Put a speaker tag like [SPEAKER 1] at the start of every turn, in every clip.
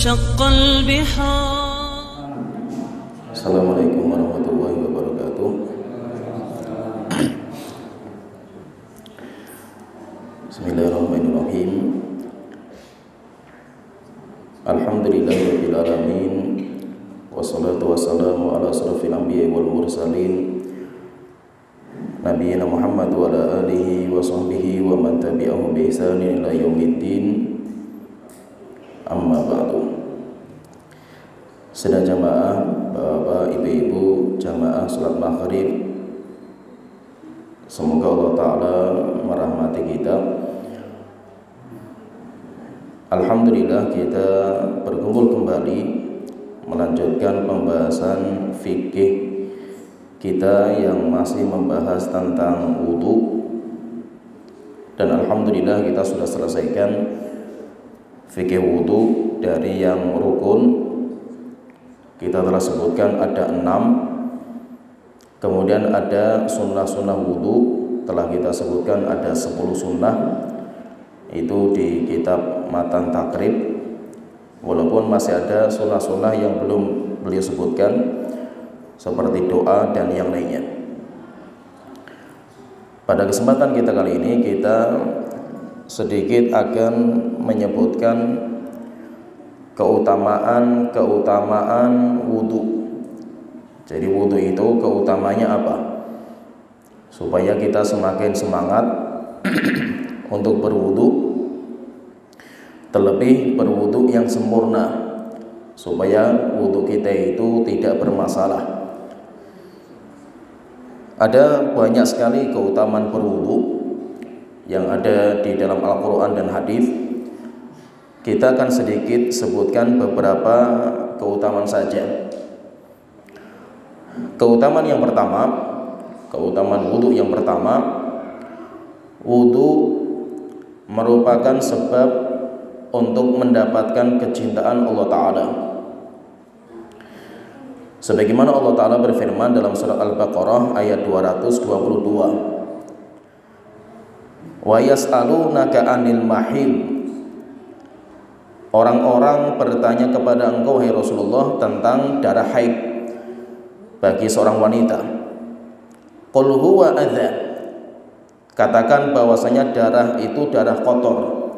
[SPEAKER 1] وانشق البحار.
[SPEAKER 2] Assalamualaikum warahmatullahi wabarakatuh. Bismillahirrahmanirrahim. Alhamdulillahirabbil alamin. Wassalatu wassalamu ala asrofil anbiya'i wal mursalin, nabiyina Muhammad wa ala alihi wa sahbihi wa man tabi'ahum bi ihsanin ila yaumiddin. Amma ba'du. Sedang jamaah, bapak, ibu-ibu, jamaah salat maghrib, semoga Allah Ta'ala merahmati kita. Alhamdulillah kita berkumpul kembali melanjutkan pembahasan fikih kita yang masih membahas tentang wudu. Dan alhamdulillah kita sudah selesaikan fikih wudu dari yang rukun. Kita telah sebutkan ada 6. Kemudian ada sunnah-sunnah wudu, telah kita sebutkan ada 10 sunnah. Itu di kitab Matan Takrib. Walaupun masih ada sunnah-sunnah yang belum beliau sebutkan, seperti doa dan yang lainnya. Pada kesempatan kita kali ini kita sedikit akan menyebutkan keutamaan wudu. Jadi wudu itu keutamanya apa? Supaya kita semakin semangat untuk berwudu, terlebih berwudu yang sempurna, supaya wudu kita itu tidak bermasalah. Ada banyak sekali keutamaan berwudu yang ada di dalam Al-Quran dan hadis. Kita akan sedikit sebutkan beberapa keutamaan saja. Keutamaan yang pertama, keutamaan wudu yang pertama, wudu merupakan sebab untuk mendapatkan kecintaan Allah Ta'ala. Sebagaimana Allah Ta'ala berfirman dalam surat Al-Baqarah ayat 222, wa yas'alunaka 'anil mahid. Orang-orang bertanya kepada engkau, hai Rasulullah, tentang darah haid bagi seorang wanita. Qul huwa adza. Katakan bahwasanya darah itu darah kotor.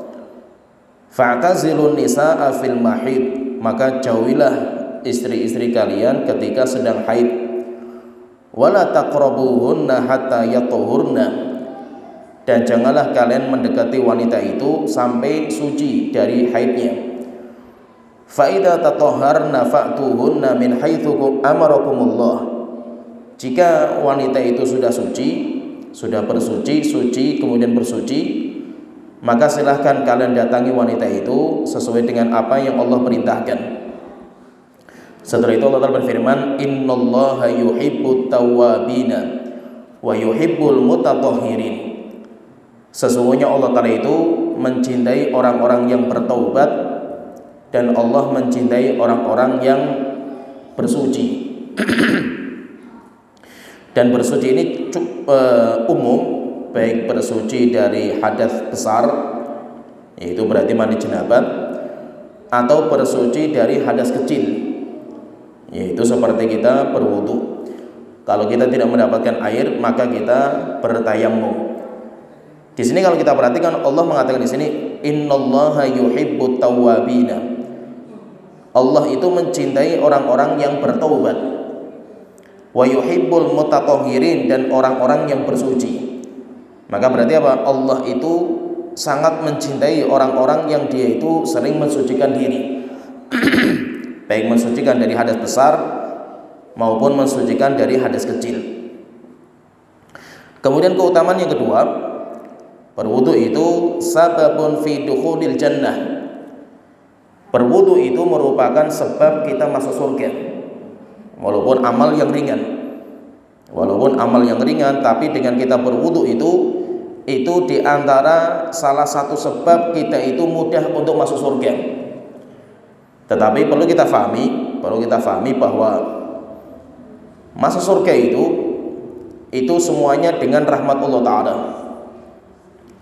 [SPEAKER 2] Fa'tazilun nisaa fil mahid. Maka jauhilah istri-istri kalian ketika sedang haid. Wala taqrabuhunna hatta yatahurna. Dan janganlah kalian mendekati wanita itu sampai suci dari haidnya. Fa idza tatahharna fa'tuhunna min haitsu amarakumullah. Jika wanita itu sudah suci, sudah bersuci, suci kemudian bersuci, maka silahkan kalian datangi wanita itu sesuai dengan apa yang Allah perintahkan. Setelah itu Allah Ta'ala berfirman, innallaha yuhibbut tawwabina wa yuhibbul mutatahhirin. Sesungguhnya Allah Ta'ala itu mencintai orang-orang yang bertaubat, dan Allah mencintai orang-orang yang bersuci. Dan bersuci ini umum, baik bersuci dari hadas besar, yaitu berarti mandi jenabat, atau bersuci dari hadas kecil, yaitu seperti kita berwudu. Kalau kita tidak mendapatkan air, maka kita bertayamum. Di sini kalau kita perhatikan, Allah mengatakan di sini, innallaha yuhibbut tawwabina. Allah itu mencintai orang-orang yang bertaubat. Wa yuhibbul mutatahhirin, dan orang-orang yang bersuci. Maka berarti apa? Allah itu sangat mencintai orang-orang yang dia itu sering mensucikan diri. Baik mensucikan dari hadas besar maupun mensucikan dari hadas kecil. Kemudian keutamaan yang kedua, berwudu itu sababun fi dukhulil jannah. Berwudu itu merupakan sebab kita masuk surga. Walaupun amal yang ringan. Tapi dengan kita berwudu itu di antara salah satu sebab kita itu mudah untuk masuk surga. Tetapi perlu kita fahami bahwa masuk surga itu semuanya dengan rahmat Allah Ta'ala.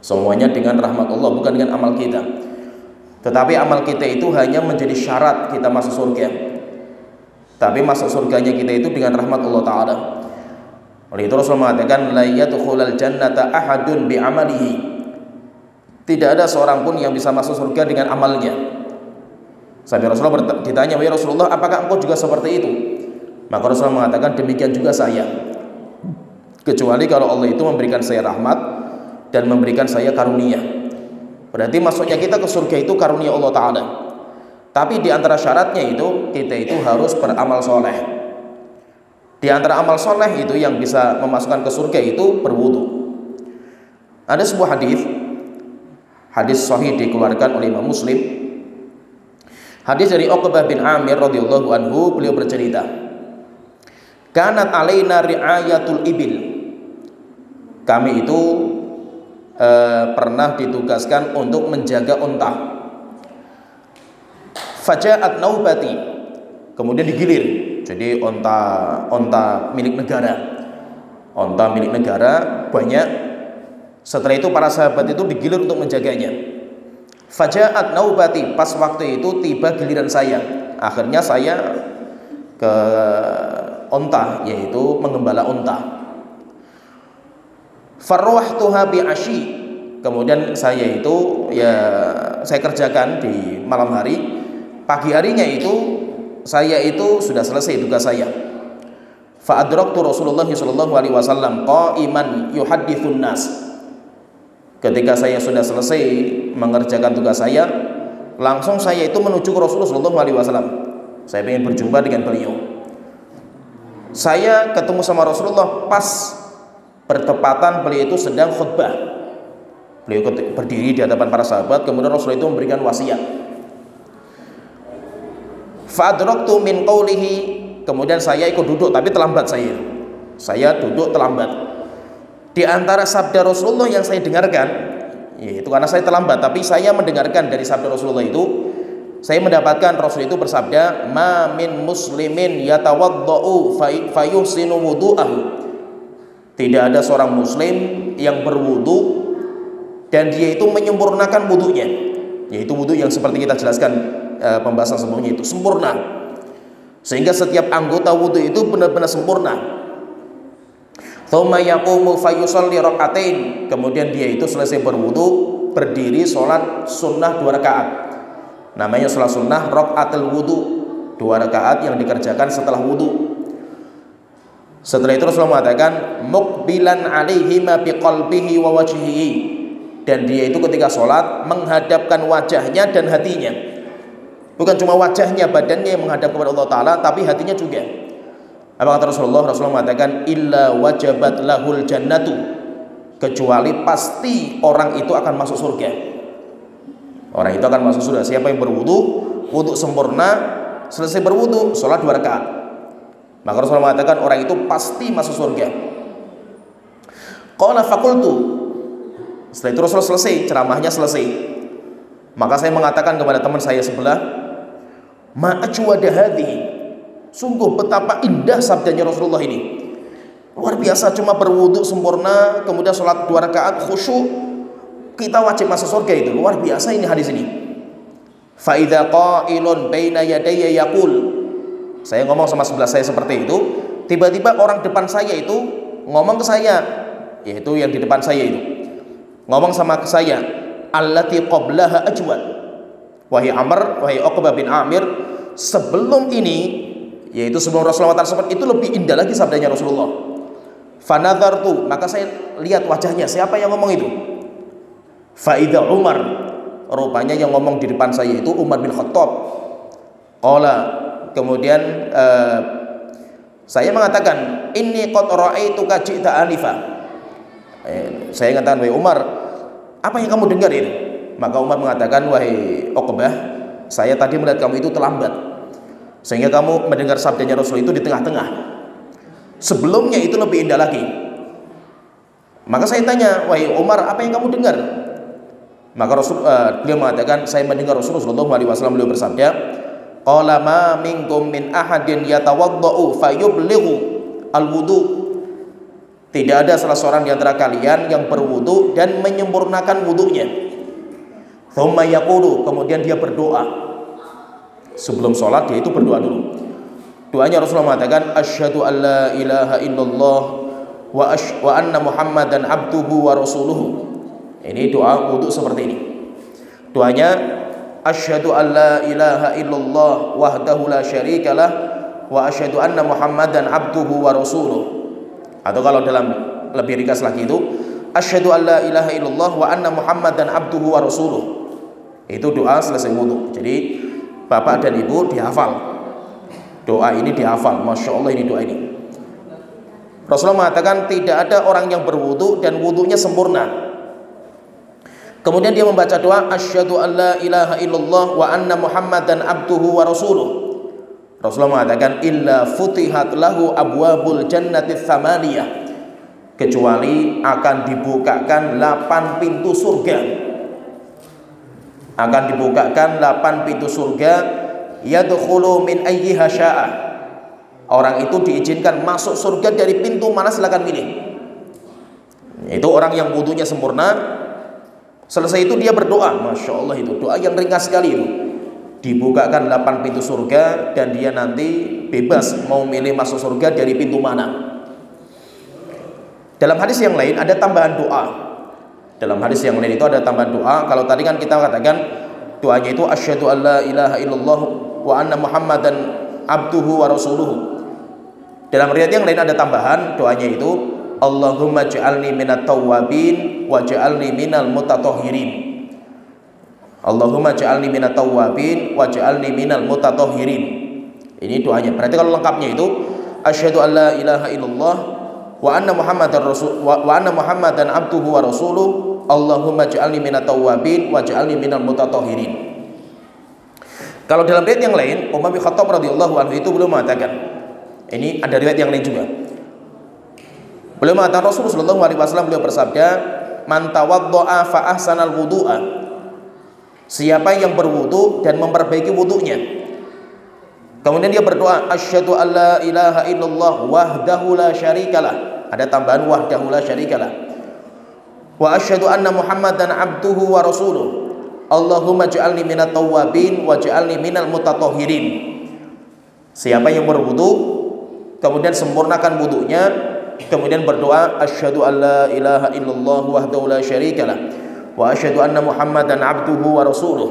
[SPEAKER 2] Semuanya dengan rahmat Allah, bukan dengan amal kita. Tetapi amal kita itu hanya menjadi syarat kita masuk surga. Tapi masuk surganya kita itu dengan rahmat Allah Ta'ala. Oleh itu Rasul mengatakan, la yadkhulul jannata ahadun bi amalihi. Tidak ada seorang pun yang bisa masuk surga dengan amalnya. Sampai Rasulullah ditanya, "Ya Rasulullah, apakah engkau juga seperti itu?" Maka Rasulullah mengatakan, demikian juga saya. Kecuali kalau Allah itu memberikan saya rahmat dan memberikan saya karunia. Berarti masuknya kita ke surga itu karunia Allah Ta'ala. Tapi di antara syaratnya itu, kita itu harus beramal soleh. Di antara amal soleh itu yang bisa memasukkan ke surga itu berwudu. Ada sebuah hadis sahih dikeluarkan oleh Imam Muslim. Hadis dari Uqbah bin Amir radhiyallahu anhu, beliau bercerita, "Kanat alaina ri'ayatul ibil." Kami itu pernah ditugaskan untuk menjaga unta. Faja'at naubati, kemudian digilir. Jadi unta milik negara. Unta milik negara banyak. Setelah itu para sahabat itu digilir untuk menjaganya. Faja'at naubati, pas waktu itu tiba giliran saya. Akhirnya saya ke unta, yaitu mengembala unta. Farwahtuha bi asyi, kemudian saya kerjakan di malam hari. Pagi harinya itu saya itu sudah selesai tugas saya. Fa adraktu Rasulullah sallallahu alaihi wasallam qa'iman yuhadditsun nas. Ketika saya sudah selesai mengerjakan tugas saya, langsung saya itu menuju ke Rasulullah sallallahu alaihi wasallam. Saya ingin berjumpa dengan beliau. Saya ketemu sama Rasulullah pas bertepatan beliau itu sedang khutbah. Beliau berdiri di hadapan para sahabat, kemudian Rasulullah itu memberikan wasiat. Fa'adraktu min qawlihi, kemudian saya ikut duduk, tapi terlambat saya duduk terlambat. Di antara sabda Rasulullah yang saya dengarkan, yaitu karena saya terlambat, tapi saya mendengarkan dari sabda Rasulullah itu, saya mendapatkan Rasul itu bersabda, "Ma min muslimin yatawaddau fayuhsinu wudu'ahu." Tidak ada seorang muslim yang berwudu dan dia itu menyempurnakan wudunya, yaitu wudu yang seperti kita jelaskan pembahasan sebelumnya itu sempurna, sehingga setiap anggota wudu itu benar-benar sempurna. Tsumma yaqumu fayusalli rak'atain, kemudian dia itu selesai berwudu, berdiri sholat sunnah 2 rakaat. Namanya sholat sunnah rak'atul wudu, 2 rakaat yang dikerjakan setelah wudu. Setelah itu Rasulullah mengatakan, muqbilan alaihima biqalbihi wa wajhihi, dan dia itu ketika sholat menghadapkan wajahnya dan hatinya. Bukan cuma wajahnya, badannya yang menghadap kepada Allah Ta'ala, tapi hatinya juga. Apa kata Rasulullah? Rasulullah mengatakan, illa wajabat lahul jannatu, kecuali pasti orang itu akan masuk surga. Orang itu akan masuk surga. Siapa yang berwudu, wudu sempurna, selesai berwudu, sholat 2 rakaat, maka Rasulullah mengatakan orang itu pasti masuk surga. Qala faqultu, setelah itu Rasulullah selesai, ceramahnya selesai, maka saya mengatakan kepada teman saya sebelah, ma ajwada hadhihi, sungguh betapa indah sabdanya Rasulullah ini. Luar biasa, cuma berwudu sempurna, kemudian sholat 2 rakaat khusyuk, kita wajib masuk surga itu. Luar biasa ini hadis ini. Fa idza qailun baina yadayya yaqul, saya ngomong sama sebelah saya seperti itu, tiba-tiba orang depan saya itu ngomong ke saya, yaitu yang di depan saya itu ngomong sama ke saya, allati qablaha ajwad, wahai Amr, wahai Uqbah bin Amir, sebelum ini, yaitu sebelum Rasulullah tersebut, itu lebih indah lagi sabdanya Rasulullah. Fanadhartu, maka saya lihat wajahnya, siapa yang ngomong itu? Faida Umar, rupanya yang ngomong di depan saya itu Umar bin Khattab. Qala, kemudian saya mengatakan, inni qad ra'aituka ji'ta anifa. Saya mengatakan, wahai Umar, apa yang kamu dengar ini? Maka Umar mengatakan, wahai Uqbah, saya tadi melihat kamu itu terlambat, sehingga kamu mendengar sabdanya Rasul itu di tengah-tengah. Sebelumnya itu lebih indah lagi. Maka saya tanya, wahai Umar, apa yang kamu dengar? Maka beliau mengatakan, saya mendengar Rasulullah SAW beliau bersabda, qala ma minkum min ahadin yatawaddau fayublighu al-wudu. Tidak ada salah seorang di antara kalian yang berwudu dan menyempurnakan wudunya. Thumma yaqulu, kemudian dia berdoa. Sebelum sholat dia itu berdoa dulu. Doanya Rasulullah mengatakan asyhadu an la ilaha illallah wa anna Muhammadan abduhu wa rasuluhu. Ini doa wudu seperti ini. Doanya asyhadu an la ilaha illallah wahdahu la syarikalah wa asyhadu anna Muhammadan abduhu wa rasuluhu. Atau kalau dalam lebih ringkas lagi itu asyhadu an la ilaha illallah wa anna Muhammadan abduhu wa rasuluhu. Itu doa selesai wudu. Jadi bapak dan ibu dihafal. Doa ini dihafal. Masya Allah ini doa ini. Rasulullah mengatakan tidak ada orang yang berwudu dan wudunya sempurna. Kemudian dia membaca doa asyhadu an la ilaha illallah wa anna Muhammadan abduhu wa rasuluh. Rasulullah mengatakan illa futihat lahu abwabul jannati tsamaniyah, kecuali akan dibukakan 8 pintu surga. Akan dibukakan 8 pintu surga, yadkhulu min ayyiha syaa. Orang itu diizinkan masuk surga dari pintu mana silakan pilih. Itu orang yang wudunya sempurna. Selesai itu dia berdoa. Masya Allah, itu doa yang ringkas sekali itu. Dibukakan 8 pintu surga dan dia nanti bebas mau milih masuk surga dari pintu mana. Dalam hadis yang lain ada tambahan doa. Dalam hadis yang lain itu ada tambahan doa. Kalau tadi kan kita katakan doanya itu asyhadu an la ilaha illallah wa anna Muhammadan abduhu wa rasuluhu. Dalam riwayat yang lain ada tambahan doanya itu Allahumma ja'alni minat tawwabin wa ja'alni minal mutatahhirin. Allahumma ja'alni minat tawwabin wa ja'alni minal mutatahhirin. Ini doanya. Berarti kalau lengkapnya itu asyhadu an la ilaha illallah wa anna Muhammadan abduhu wa rasuluh. Allahumma ja'alni minat tawwabin wa ja'alni minal mutatahhirin. Kalau dalam riwayat yang lain Umar bin Khattab radhiyallahu anhu itu belum mengatakan. Ini ada riwayat yang lain juga. Beliau mengatakan Rasulullah sallallahu alaihi wasallam beliau bersabda, "Man tawaddo'a fa ahsanal wudu'a." Siapa yang berwudu dan memperbaiki wudunya. Kemudian dia berdoa, "Asyhadu an la ilaha illallah wahdahu la syarikalah." Ada tambahan wahdahu la syarikalah. "Wa asyhadu anna Muhammadan abduhu wa rasuluh. Allahumma ja'alni minat tawwabin wa ja'alni minal mutatahhirin." Siapa yang berwudu kemudian sempurnakan wudunya, kemudian berdoa asyhadu an la ilaha illallah wahdahu la syarikalah wa asyhadu anna Muhammadan abduhu wa rasuluh.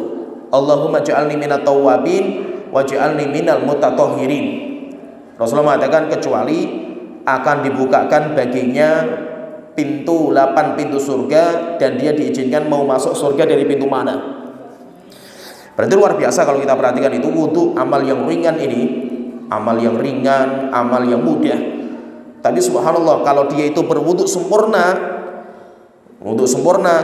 [SPEAKER 2] Allahumma ja'alni minat tawwabin wa ja'alni minal mutatahhirin. Rasulullah mengatakan kecuali akan dibukakan baginya pintu 8 pintu surga dan dia diizinkan mau masuk surga dari pintu mana. Berarti luar biasa kalau kita perhatikan itu wudu amal yang ringan ini. Amal yang ringan, amal yang mudah. Tapi subhanallah kalau dia itu berwudu sempurna,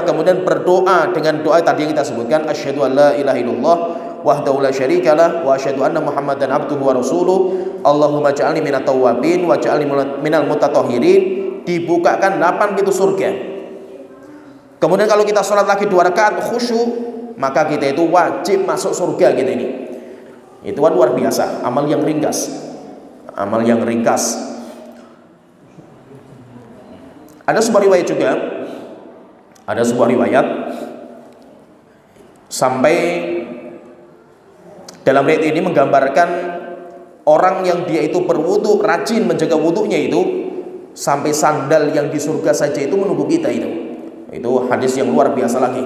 [SPEAKER 2] kemudian berdoa dengan doa tadi yang kita sebutkan asyhadu an la ilaha illallah wahdahu la syarikalah wa asyhadu anna Muhammadan abduhu wa rasuluh. Allahumma ja'alni minat tawwabin wa ja'alni minal mutatahhirin. Dibukakan 8 pintu surga. Kemudian kalau kita sholat lagi 2 rakaat khusyuk, maka kita itu wajib masuk surga kita ini. Itu kan luar biasa, amal yang ringkas. Amal yang ringkas. Ada sebuah riwayat juga. Ada sebuah riwayat sampai dalam riwayat ini menggambarkan orang yang dia itu berwudu, rajin menjaga wudunya itu sampai sandal yang di surga saja itu menunggu kita itu. Itu hadis yang luar biasa lagi.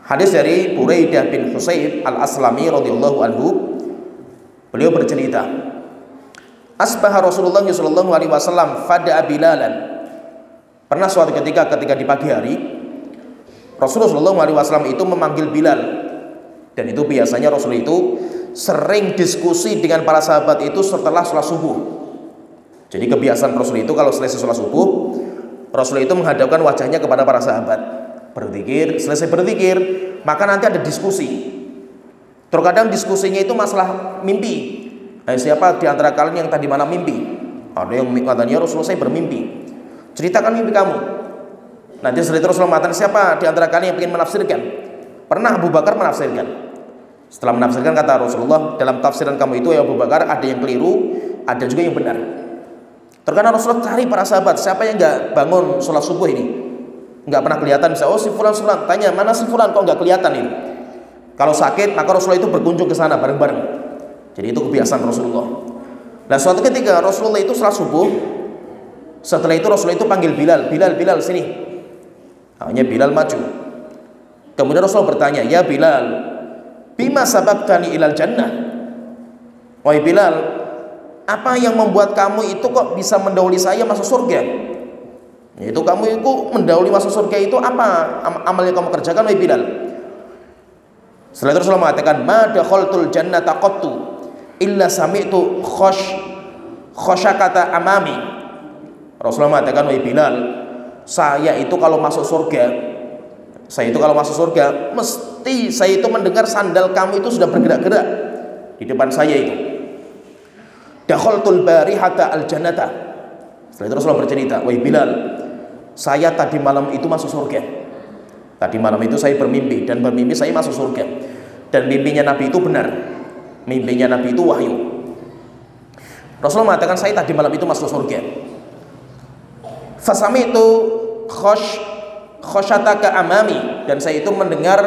[SPEAKER 2] Hadis dari Buraidah bin Husayb al-Aslami radhiyallahu anhu. Beliau bercerita, asbaha Rasulullah sallallahu alaihi wasallam fada'a Bilalan. Pernah suatu ketika di pagi hari Rasulullah sallallahu alaihi wasallam itu memanggil Bilal. Dan itu biasanya Rasul itu sering diskusi dengan para sahabat itu setelah sholat subuh. Jadi kebiasaan Rasul itu kalau selesai sholat subuh, Rasul itu menghadapkan wajahnya kepada para sahabat, berzikir, selesai berzikir, maka nanti ada diskusi. Terkadang diskusinya itu masalah mimpi. Siapa di antara kalian yang tadi malam mimpi? Ada yang katanya Rasulullah saya bermimpi. Ceritakan mimpi kamu. Nanti setelah itu Rasulullah mengatakan siapa di antara kalian yang ingin menafsirkan? Pernah Abu Bakar menafsirkan. Setelah menafsirkan kata Rasulullah, dalam tafsiran kamu itu ya Abu Bakar ada yang keliru, ada juga yang benar. Terkadang Rasulullah cari para sahabat, siapa yang enggak bangun sholat subuh ini? nggak pernah kelihatan. Bisa, oh si fulan, tanya mana si fulan kok nggak kelihatan ini. Kalau sakit maka Rasulullah itu berkunjung ke sana bareng-bareng. Jadi itu kebiasaan Rasulullah. Nah suatu ketika Rasulullah itu salat subuh, setelah itu Rasulullah itu panggil Bilal, Bilal sini. Hanya Bilal maju. Kemudian Rasulullah bertanya, ya Bilal, bima sabaqtani ilal jannah. Wahai Bilal, apa yang membuat kamu itu kok bisa mendahului saya masuk surga? Yaitu kamu itu mendahului masuk surga itu apa amal yang kamu kerjakan, wahai Bilal? Setelah itu Rasulullah mengatakan, ma dakhaltul jannata qattu illa sami'tu khosyakata amami. Rasulullah mengatakan, wahai Bilal, saya itu kalau masuk surga, mesti saya itu mendengar sandal kamu itu sudah bergerak-gerak di depan saya itu. Dakhaltul barihata al-jannata. Setelah itu Rasulullah bercerita, wahai Bilal, saya tadi malam itu masuk surga. Tadi malam itu saya bermimpi, dan bermimpi saya masuk surga. Dan mimpinya Nabi itu benar. Mimpinya Nabi itu wahyu. Rasulullah mengatakan, saya tadi malam itu masuk surga. Fasami'tu khosyataka amami, dan saya itu mendengar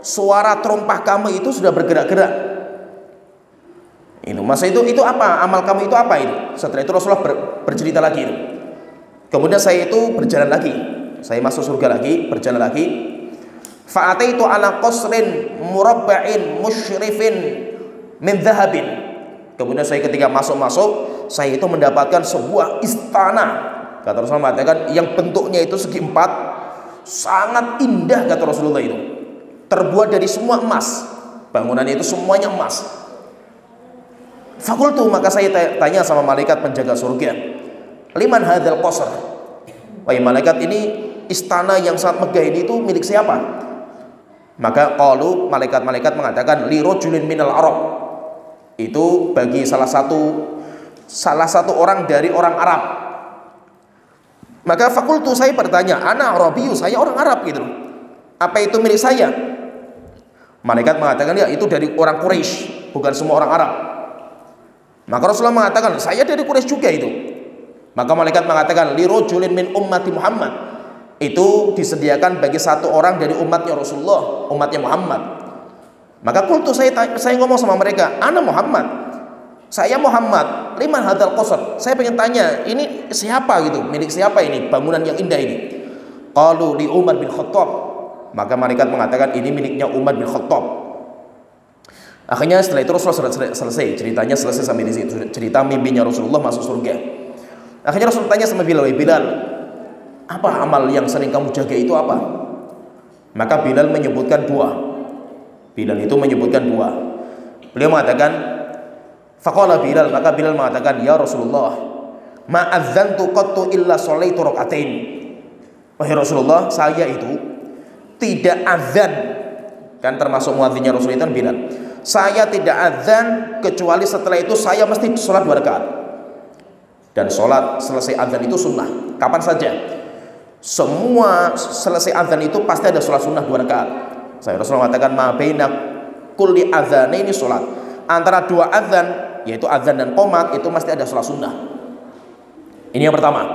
[SPEAKER 2] suara terumpah kamu itu sudah bergerak-gerak. Itu masa itu apa? Amal kamu itu apa itu? Setelah itu Rasulullah bercerita lagi itu. Kemudian saya itu berjalan lagi. Saya masuk surga lagi, berjalan lagi. Fa'ataitu ala qasrin murabba'in musyrifin min dhahabin. Kemudian saya ketika masuk, saya itu mendapatkan sebuah istana. Kata Rasulullah mengatakan yang bentuknya itu segi empat, sangat indah kata Rasulullah itu. Terbuat dari semua emas. Bangunannya itu semuanya emas. Fakultu, maka saya tanya sama malaikat penjaga surga, liman hadzal qasr? Wahai malaikat, ini istana yang sangat megah ini itu milik siapa? Maka qalu, malaikat-malaikat mengatakan, li rajulin minal Arab. Itu bagi salah satu orang dari orang Arab. Maka fakultu, saya bertanya, ana Arabiyu, saya orang Arab gitu. Apa itu milik saya? Malaikat mengatakan, ya itu dari orang Quraisy, bukan semua orang Arab. Maka Rasulullah mengatakan, saya dari Quraisy juga itu. Maka malaikat mengatakan, li rajulin min ummati Muhammad. Itu disediakan bagi satu orang dari umatnya Rasulullah, umatnya Muhammad. Maka kultu, saya ngomong sama mereka, ana Muhammad, saya Muhammad, liman hadzal qasr? Saya pengen tanya, ini siapa gitu, milik siapa ini bangunan yang indah ini? Qalu li Umar bin Khattab. Maka malaikat mengatakan, ini miliknya Umar bin Khattab. Akhirnya setelah itu Rasulullah selesai ceritanya, selesai sampai di situ, cerita mimpinya Rasulullah masuk surga. Akhirnya Rasul tanya sama Bilal, Bilal, apa amal yang sering kamu jaga itu apa? Maka Bilal menyebutkan dua. Bilal itu menyebutkan dua. Beliau mengatakan, faqala Bilal, maka Bilal mengatakan, ya Rasulullah, ma adzantu qattu illa sholaitu rakaatain. Wahai Rasulullah, saya itu tidak azan, kan termasuk muadzinnya Rasulullah itu Bilal. Saya tidak azan kecuali setelah itu saya mesti sholat 2 rakaat. Dan sholat selesai azan itu sunnah. Kapan saja. Semua selesai azan itu pasti ada sholat sunnah 2 rakaat. Saya Rasulullah mengatakan, ma baina kulli adzanaini sholat. Antara 2 azan, yaitu azan dan qomat, itu mesti ada sholat sunnah. Ini yang pertama.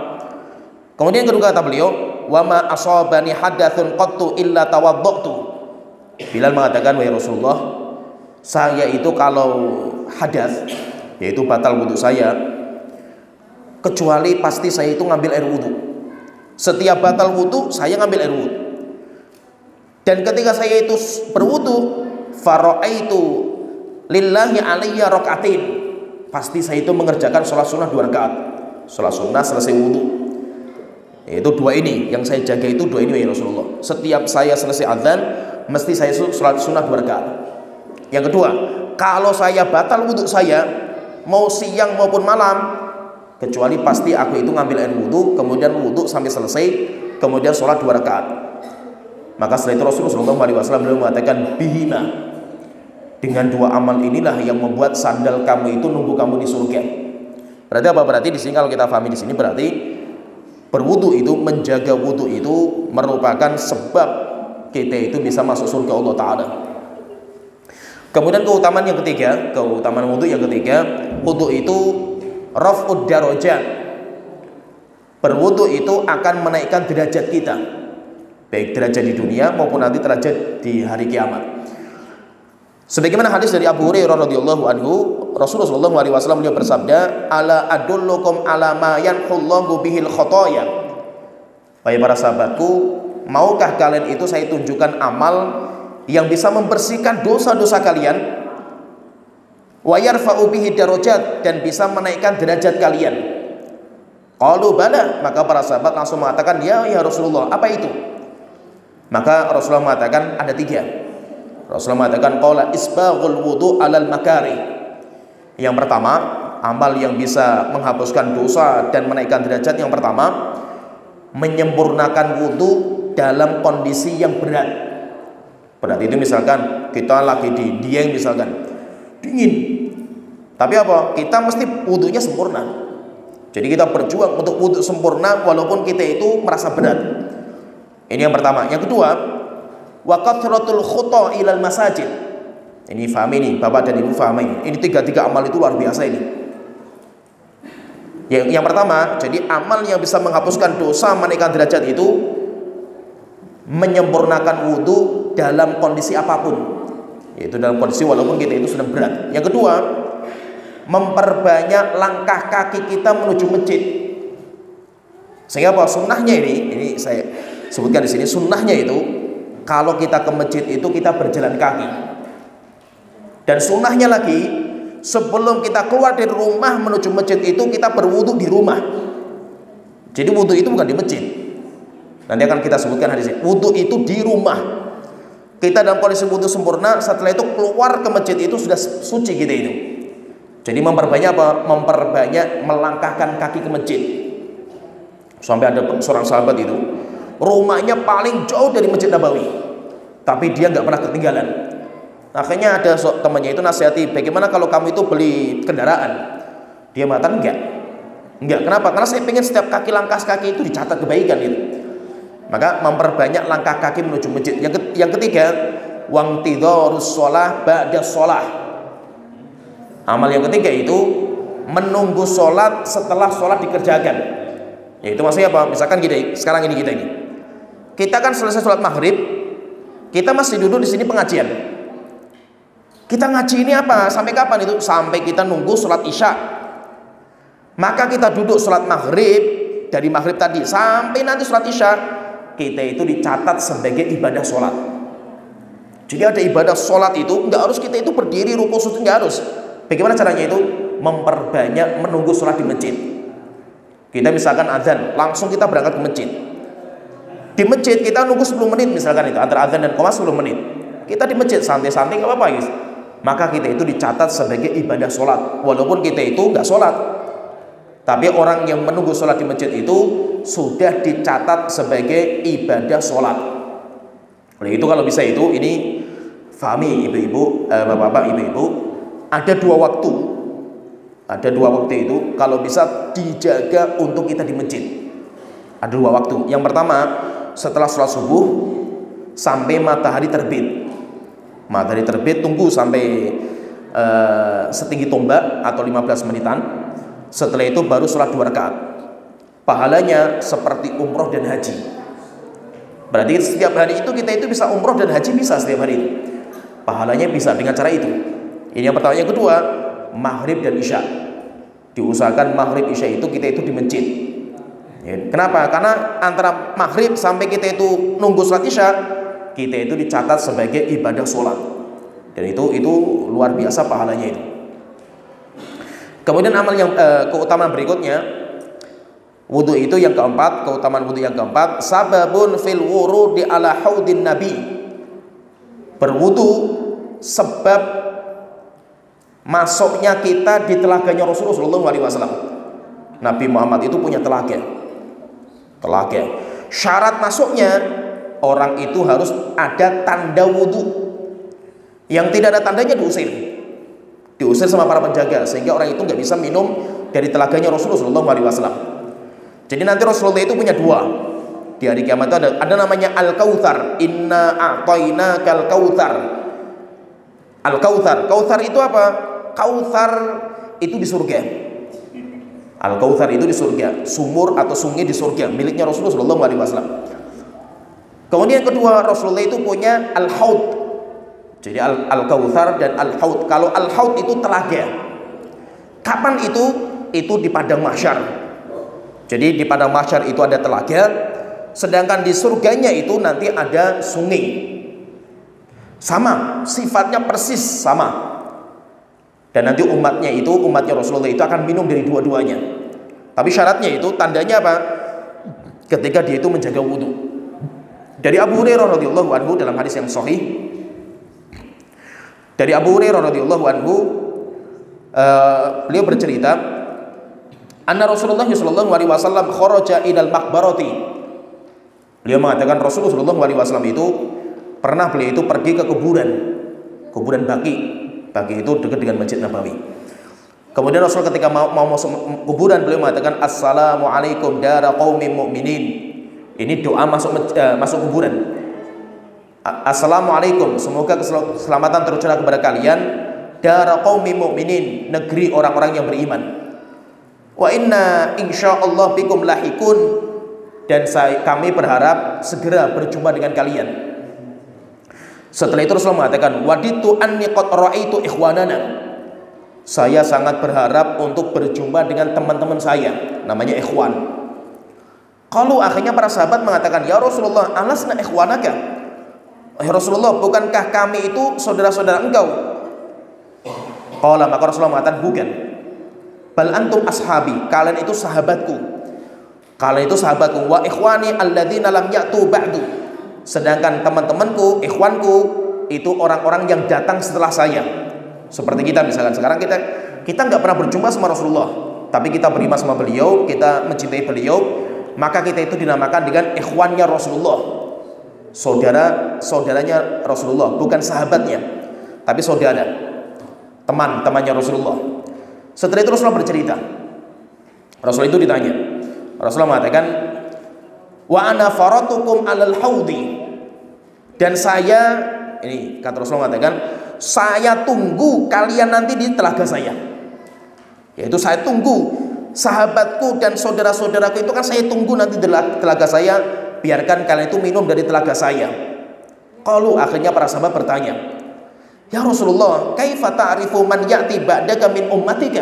[SPEAKER 2] Kemudian yang kedua kata beliau, wa ma asabani hadatsun qattu illa tawaddatu. Bilal mengatakan, wahai Rasulullah, saya itu kalau hadas, yaitu batal wudu saya, kecuali pasti saya itu ngambil air wudu. Setiap batal wudu saya ngambil air wudu. Dan ketika saya itu berwudu, fara'aitu lillahi alayya rakaatin, pasti saya itu mengerjakan sholat sunnah 2 rakaat. Sholat sunnah selesai wudu. Itu 2 ini yang saya jaga, itu 2 ini ya Rasulullah. Setiap saya selesai azan, mesti saya sholat sunnah 2 rakaat. Yang kedua, kalau saya batal wudu saya, mau siang maupun malam, kecuali pasti aku itu ngambil air wudu, kemudian wudu sampai selesai, kemudian sholat 2 rakaat. Maka setelah itu Rasulullah SAW beliau mengatakan, bihima, dengan 2 amal inilah yang membuat sandal kamu itu nunggu kamu di surga. Berarti apa? Berarti di sini kalau kita pahami di sini berarti berwudu itu, menjaga wudu itu merupakan sebab kita itu bisa masuk surga Allah Ta'ala. Kemudian keutamaan yang ketiga, keutamaan wudu yang ketiga, wudu itu raf'ud darajat. Berwudu itu akan menaikkan derajat kita. baik derajat di dunia maupun nanti derajat di hari kiamat. Sebagaimana hadis dari Abu Hurairah radhiyallahu anhu, Rasulullah sallallahu alaihi wasallam beliau bersabda, "Ala adullukum ala ma yanhullahu bihil khotoya." Wahai para sahabatku, maukah kalian itu saya tunjukkan amal yang bisa membersihkan dosa-dosa kalian, wa yarfa'u bihi darajat, dan bisa menaikkan derajat kalian? Qalu bala, maka para sahabat langsung mengatakan, ya Rasulullah, apa itu? Maka Rasulullah mengatakan ada 3. Rasulullah mengatakan, qala isbaghul wudu alal makari. Yang pertama, amal yang bisa menghapuskan dosa dan menaikkan derajat, yang pertama, menyempurnakan wudu dalam kondisi yang berat. Berat itu misalkan kita lagi di Dieng misalkan, dingin, tapi apa? Kita mesti wudunya sempurna. Jadi kita berjuang untuk wudu sempurna walaupun kita itu merasa berat. Ini yang pertama. Yang kedua, wa kathratul khuta ilal masajid. Ini faham ini, Bapak dan Ibu faham ini. Ini 3 amal itu luar biasa ini. Yang pertama, jadi amal yang bisa menghapuskan dosa, menaikkan derajat itu menyempurnakan wudu dalam kondisi apapun, yaitu dalam kondisi walaupun kita itu sedang berat. Yang kedua, memperbanyak langkah kaki kita menuju masjid. Sehingga apa? Sunnahnya ini saya sebutkan di sini, sunnahnya itu kalau kita ke masjid itu kita berjalan kaki. Dan sunnahnya lagi, sebelum kita keluar dari rumah menuju masjid itu kita berwudu di rumah. Jadi wudu itu bukan di masjid. Nanti akan kita sebutkan hadis ini. Wudu itu di rumah. Kita dalam kondisi wudu sempurna, setelah itu keluar ke masjid itu sudah suci kita itu. Jadi memperbanyak apa? Memperbanyak melangkahkan kaki ke masjid. Sampai ada seorang sahabat itu, rumahnya paling jauh dari Masjid Nabawi, tapi dia nggak pernah ketinggalan. Akhirnya ada temannya itu nasihati, bagaimana kalau kamu itu beli kendaraan? Dia mengatakan enggak. Kenapa? Karena saya pengen setiap langkah kaki itu dicatat kebaikan itu. Maka memperbanyak langkah kaki menuju masjid. Yang ketiga, wangtidharus shalah ba'da shalah. Amal yang ketiga itu menunggu sholat setelah sholat dikerjakan. Yaitu maksudnya apa? Misalkan sekarang ini kita kan selesai sholat maghrib, kita masih duduk di sini pengajian. Kita ngaji ini apa? Sampai kapan itu? Sampai kita nunggu sholat isya. Maka kita duduk sholat maghrib, dari maghrib tadi sampai nanti sholat isya, kita itu dicatat sebagai ibadah sholat. Jadi ada ibadah sholat itu nggak harus kita itu berdiri ruku sujud, nggak harus. Bagaimana caranya itu? Memperbanyak menunggu sholat di masjid. Kita misalkan azan, langsung kita berangkat ke masjid. Di masjid kita nunggu 10 menit misalkan itu, antara azan dan qomat 10 menit. Kita di masjid santai-santai nggak apa-apa guys. Maka kita itu dicatat sebagai ibadah sholat, walaupun kita itu nggak sholat. Tapi orang yang menunggu sholat di masjid itu sudah dicatat sebagai ibadah sholat. Oleh itu kalau bisa itu, ini fahami ibu-ibu, bapak-bapak, ibu-ibu, ada 2 waktu. Ada 2 waktu itu kalau bisa dijaga untuk kita di masjid. Ada 2 waktu. Yang pertama, setelah sholat subuh sampai matahari terbit. Matahari terbit, tunggu sampai setinggi tombak atau 15 menitan. Setelah itu baru sholat 2 rakaat. Pahalanya seperti umroh dan haji. Berarti setiap hari itu kita itu bisa umroh dan haji, bisa setiap hari itu. Pahalanya bisa dengan cara itu. Ini yang pertama. Yang kedua, maghrib dan isya. Diusahakan maghrib isya itu kita itu di masjid. Kenapa? Karena antara maghrib sampai kita itu nunggu sholat isya, kita itu dicatat sebagai ibadah sholat. Dan itu luar biasa pahalanya itu. Kemudian amal yang keutamaan berikutnya, wudu itu yang keempat, keutamaan wudu yang keempat, sababun fil wurudi ala haudin nabi. Berwudu sebab masuknya kita di telaganya Rasulullah SAW. Nabi Muhammad itu punya telaga. Syarat masuknya orang itu harus ada tanda wudu. Yang tidak ada tandanya diusir sama para penjaga, sehingga orang itu nggak bisa minum dari telaganya Rasulullah SAW. Jadi nanti Rasulullah itu punya 2. Di hari kiamat itu ada namanya Al-Kautsar. Inna a'tainakal kautsar. Al-Kautsar. Kautsar itu apa? Kautsar itu di surga. Al-Kautsar itu di surga, sumur atau sungai di surga miliknya Rasulullah SAW. Kemudian kedua, Rasulullah itu punya al-haud. Jadi al-kautsar dan al-haud. Kalau al-haud itu telaga. Kapan itu? Itu di padang mahsyar. Jadi di padang mahsyar itu ada telaga, sedangkan di surganya itu nanti ada sungai. Sama, sifatnya persis sama. Dan nanti umatnya Rasulullah itu akan minum dari dua-duanya. Tapi syaratnya itu, tandanya apa? Ketika dia itu menjaga wudu. Dari Abu Hurairah radhiyallahu anhu dalam hadis yang sahih, dari Abu Hurairah radhiyallahu anhu, beliau bercerita, anna Rasulullah sallallahu alaihi wasallam kharaja ilal maqbarati. Beliau mengatakan Rasulullah sallallahu alaihi wasallam itu pernah beliau itu pergi ke kuburan Baqi. Baqi itu dekat dengan Masjid Nabawi. Kemudian Rasul ketika mau masuk kuburan, beliau mengatakan assalamualaikum dara qaumin mu'minin. Ini doa masuk kuburan. Assalamualaikum, semoga keselamatan tercurah kepada kalian, dara qaumin mu'minin, negeri orang-orang yang beriman. Wa inna insyaallah bikum lahikun, dan kami berharap segera berjumpa dengan kalian. Setelah itu Rasulullah mengatakan, waditu anni qad ra'aitu ikhwanana. Saya sangat berharap untuk berjumpa dengan teman-teman saya, namanya ikhwan. Kalau akhirnya para sahabat mengatakan, ya Rasulullah, alasna ikhwanaka. Ya Rasulullah, bukankah kami itu saudara-saudara engkau? Qala, maka Rasulullah mengatakan, bukan. Bal antum ashabi, kalian itu sahabatku. Kalian itu sahabatku. Wa ikhwani alladzina lam ya'tu ba'du. Sedangkan teman-temanku, ikhwanku, itu orang-orang yang datang setelah saya. Seperti kita misalkan sekarang kita nggak pernah berjumpa sama Rasulullah, tapi kita beriman sama beliau, kita mencintai beliau, maka kita itu dinamakan dengan ikhwannya Rasulullah, saudaranya Rasulullah, bukan sahabatnya, tapi saudara, temannya Rasulullah. Setelah itu Rasulullah bercerita. Rasul itu ditanya. Rasulullah mengatakan, wa ana faratukum alal haudi, dan saya, ini kata Rasulullah mengatakan, saya tunggu kalian nanti di telaga saya. Yaitu saya tunggu sahabatku dan saudara-saudaraku itu kan saya tunggu nanti di telaga saya, biarkan kalian itu minum dari telaga saya. Qalu, akhirnya para sahabat bertanya, ya Rasulullah, kaifa ta'rifu man ya'ti ba'daka min ummatika?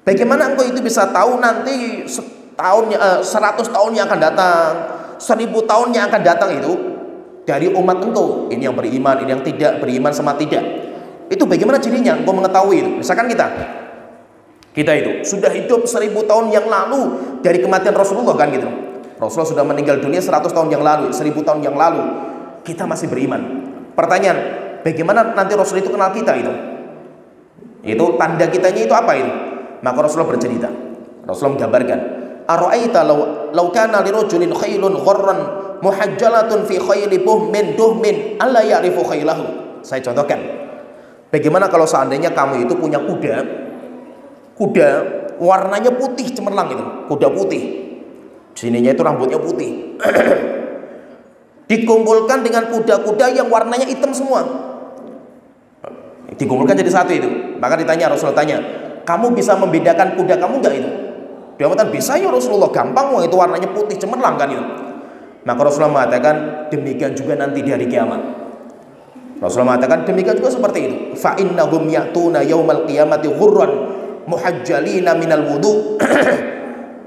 [SPEAKER 2] Bagaimana engkau itu bisa tahu nanti 100 tahun yang akan datang, 1000 tahun yang akan datang itu dari umat engkau, ini yang beriman, ini yang tidak beriman sama tidak. Itu bagaimana cirinya engkau mengetahui itu? Misalkan kita itu sudah hidup 1000 tahun yang lalu dari kematian Rasulullah kan gitu. Rasulullah sudah meninggal dunia 100 tahun yang lalu, 1000 tahun yang lalu, kita masih beriman. Pertanyaan, bagaimana nanti Rasul itu kenal kita itu? Itu tanda kitanya itu apa itu? Maka Rasulullah bercerita. Rasulullah menggambarkan, ara'aita law kana lirajulin khailun gharran muhajjalatun fi khayli duhmin alla ya'rifu khaylahu. Saya contohkan, bagaimana kalau seandainya kamu itu punya kuda warnanya putih cemerlang itu, kuda putih, sininya itu rambutnya putih, dikumpulkan dengan kuda-kuda yang warnanya hitam semua, dikumpulkan jadi satu itu. Maka ditanya, Rasulullah tanya, kamu bisa membedakan kuda kamu enggak itu? Dia mengatakan, bisa ya Rasulullah, gampang, itu warnanya putih cemerlang kan itu. Maka Rasulullah mengatakan, demikian juga nanti di hari kiamat. Rasulullah mengatakan demikian juga seperti itu. Fa innahum ya'tuna yaumal qiyamati ghurran muhajjalina minal wudu.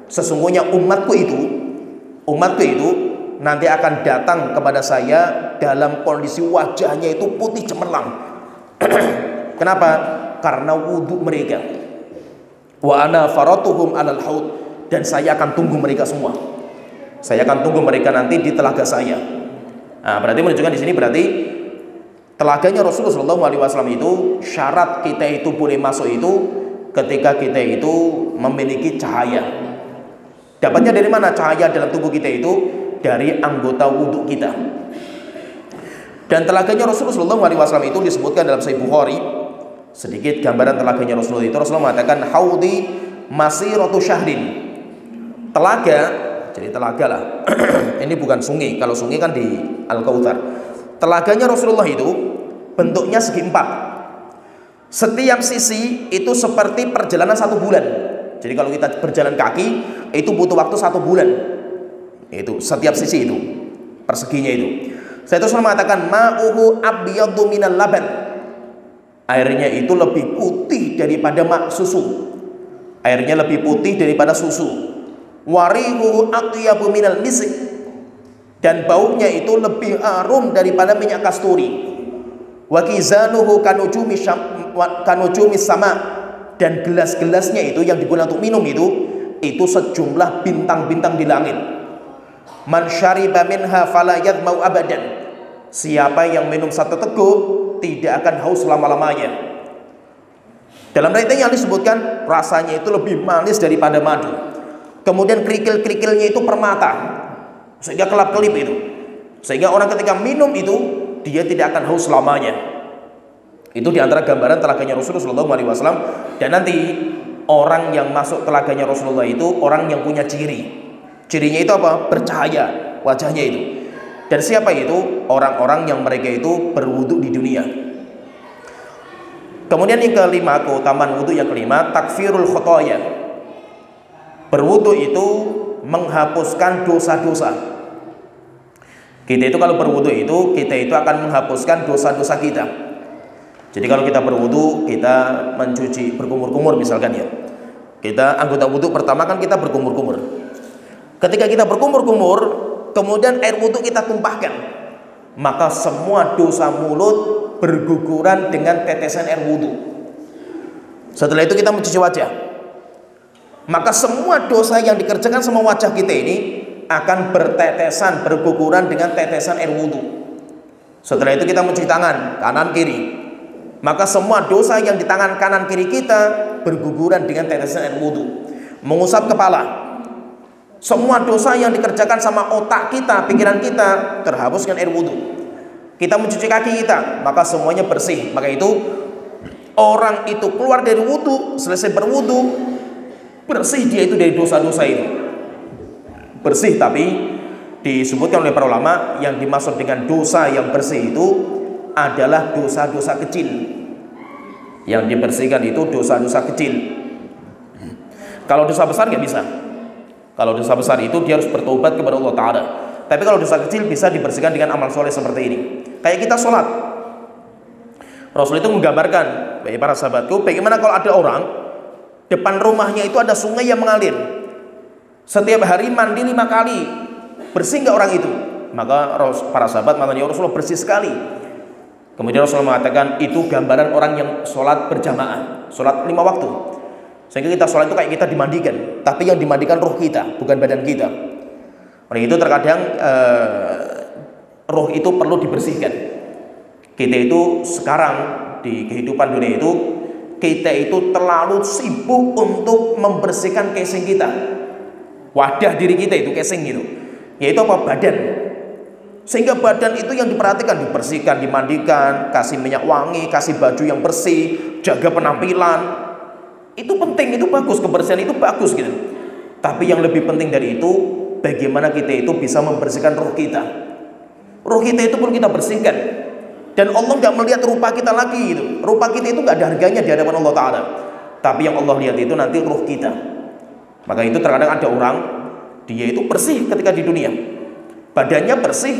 [SPEAKER 2] Sesungguhnya umatku itu nanti akan datang kepada saya dalam kondisi wajahnya itu putih cemerlang. Kenapa? Karena wudu mereka. Wa ana faratuhum alal haud, dan saya akan tunggu mereka semua. Saya akan tunggu mereka nanti di telaga saya. Nah, berarti menunjukkan di sini berarti telaganya Rasulullah SAW itu syarat kita itu boleh masuk itu ketika kita itu memiliki cahaya. Dapatnya dari mana cahaya dalam tubuh kita itu? Dari anggota wudhu kita. Dan telaganya Rasulullah SAW itu disebutkan dalam Sahih Bukhari. Sedikit gambaran telaganya Rasulullah itu, Rasulullah mengatakan haudi masiratu syahrin. Telaga, jadi telaga lah. Ini bukan sungai. Kalau sungai kan di Al-Kautsar. Telaganya Rasulullah itu bentuknya segi empat. Setiap sisi itu seperti perjalanan 1 bulan. Jadi kalau kita berjalan kaki itu butuh waktu 1 bulan. Itu setiap sisi itu perseginya itu. Saya terus mengatakan ma'uhu abyadu minal laban. Airnya itu lebih putih daripada susu. Airnya lebih putih daripada susu. Warihu atyabu minal misik. Dan baunya itu lebih harum daripada minyak kasturi. Wa kizanuhu kanujumi sama. Dan gelas-gelasnya itu yang digunakan untuk minum itu sejumlah bintang-bintang di langit. Man syariba minha fala yadmau abadan. Siapa yang minum satu teguk tidak akan haus selama-lamanya. Dalam ayat yang disebutkan rasanya itu lebih manis daripada madu. Kemudian kerikil-kerikilnya itu permata, sehingga kelap-kelip itu. Sehingga orang ketika minum itu dia tidak akan haus selamanya. Itu diantara gambaran telaganya Rasulullah SAW. Dan nanti orang yang masuk telaganya Rasulullah itu orang yang punya ciri. Cirinya itu apa? Bercahaya wajahnya itu. Dan siapa itu? Orang-orang yang mereka itu berwudu di dunia. Kemudian yang kelima, keutamaan wudu yang kelima, takfirul khotoya. Berwudu itu menghapuskan dosa-dosa. Kita itu kalau berwudu itu, kita itu akan menghapuskan dosa-dosa kita. Jadi kalau kita berwudu, kita mencuci berkumur-kumur misalkan ya. Kita anggota wudu pertama kan kita berkumur-kumur. Ketika kita berkumur-kumur, kemudian air wudu kita tumpahkan, maka semua dosa mulut berguguran dengan tetesan air wudu. Setelah itu kita mencuci wajah, maka semua dosa yang dikerjakan sama wajah kita ini akan bertetesan, berguguran dengan tetesan air wudu. Setelah itu kita mencuci tangan kanan kiri, maka semua dosa yang di tangan kanan kiri kita berguguran dengan tetesan air wudu. Mengusap kepala, semua dosa yang dikerjakan sama otak kita, pikiran kita terhapus dengan air wudu. Kita mencuci kaki kita, maka semuanya bersih. Maka itu orang itu keluar dari wudu, selesai berwudu, bersih dia itu dari dosa-dosa itu. Bersih, tapi disebutkan oleh para ulama yang dimaksud dengan dosa yang bersih itu adalah dosa-dosa kecil. Yang dibersihkan itu dosa-dosa kecil. Kalau dosa besar nggak bisa. Kalau dosa besar itu dia harus bertobat kepada Allah Ta'ala. Tapi kalau dosa kecil bisa dibersihkan dengan amal soleh seperti ini. Kayak kita sholat, Rasul itu menggambarkan, bagi para sahabatku, bagaimana kalau ada orang depan rumahnya itu ada sungai yang mengalir. Setiap hari mandi 5 kali, bersih nggak orang itu? Maka para sahabat mengatakan, ya Rasulullah, bersih sekali. Kemudian Rasulullah mengatakan, itu gambaran orang yang sholat berjamaah, sholat 5 waktu. Sehingga kita sholat itu kayak kita dimandikan, tapi yang dimandikan roh kita, bukan badan kita. Oleh itu terkadang roh itu perlu dibersihkan. Kita itu sekarang di kehidupan dunia itu, kita itu terlalu sibuk untuk membersihkan casing kita, wadah diri kita itu casing gitu, yaitu apa? Badan. Sehingga badan itu yang diperhatikan, dibersihkan, dimandikan, kasih minyak wangi, kasih baju yang bersih, jaga penampilan. Itu penting, itu bagus, kebersihan itu bagus gitu. Tapi yang lebih penting dari itu, bagaimana kita itu bisa membersihkan roh kita. Roh kita itu pun kita bersihkan. Dan Allah nggak melihat rupa kita lagi gitu. Rupa kita itu nggak ada harganya di hadapan Allah Ta'ala. Tapi yang Allah lihat itu nanti roh kita. Maka itu terkadang ada orang, dia itu bersih ketika di dunia, badannya bersih,